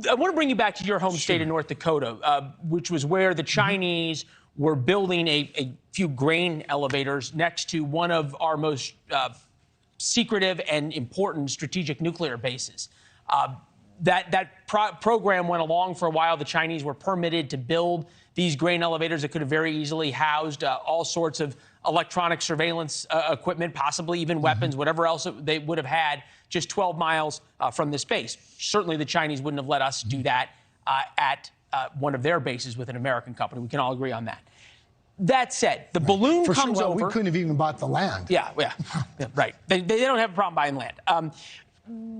I want to bring you back to your home state of North Dakota, which was where the Chinese were building a few grain elevators next to one of our most secretive and important strategic nuclear bases. That program went along for a while. The Chinese were permitted to build these grain elevators that could have very easily housed all sorts of electronic surveillance equipment, possibly even weapons, whatever else they would have had, just 12 miles from this base. Certainly the Chinese wouldn't have let us do that at one of their bases with an American company. We can all agree on that. That said, the balloon comes over. We couldn't have even bought the land. Yeah, right. They don't have a problem buying land.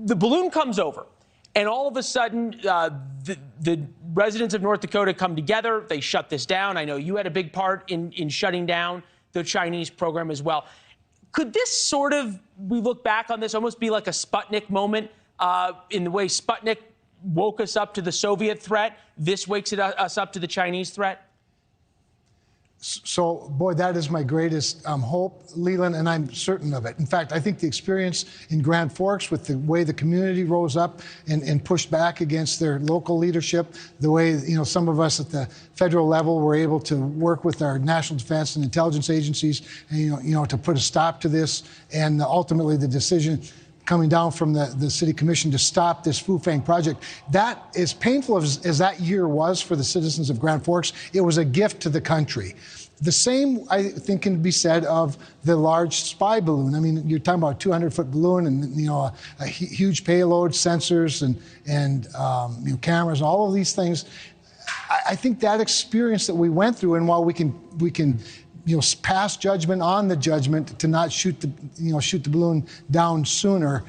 The balloon comes over. And all of a sudden, the residents of North Dakota come together. They shut this down. I know you had a big part in shutting down the Chinese program as well. Could this sort of, we look back on this, almost be like a Sputnik moment in the way Sputnik woke us up to the Soviet threat? This wakes us up to the Chinese threat? So, boy, that is my greatest hope, Leland, and I'm certain of it. In fact, I think the experience in Grand Forks with the way the community rose up and pushed back against their local leadership, the way, some of us at the federal level were able to work with our national defense and intelligence agencies, and, to put a stop to this, and ultimately the decision coming down from the city commission to stop this Fufang project. That, as painful as that year was for the citizens of Grand Forks, it was a gift to the country. The same, I think, can be said of the large spy balloon. I mean, you're talking about a 200-foot balloon and, a huge payload, sensors and cameras and all of these things. I think that experience that we went through, and while we can pass judgment on the judgment to not shoot the balloon down sooner.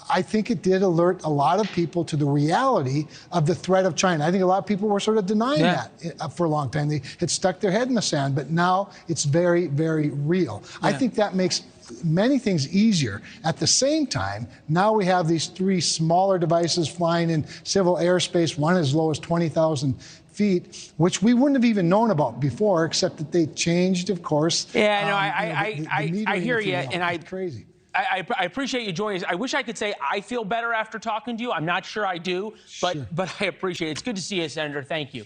I think it did alert a lot of people to the reality of the threat of China. I think a lot of people were sort of denying that for a long time. They had stuck their head in the sand, but now it's very, very real. I think that makes many things easier. At the same time, now we have these three smaller devices flying in civil airspace, one as low as 20,000 feet, which we wouldn't have even known about before, except that they changed, of course. Yeah, no, I hear you, and crazy. I appreciate you joining us. I wish I could say I feel better after talking to you. I'm not sure I do, but I appreciate it. It's good to see you, Senator. Thank you.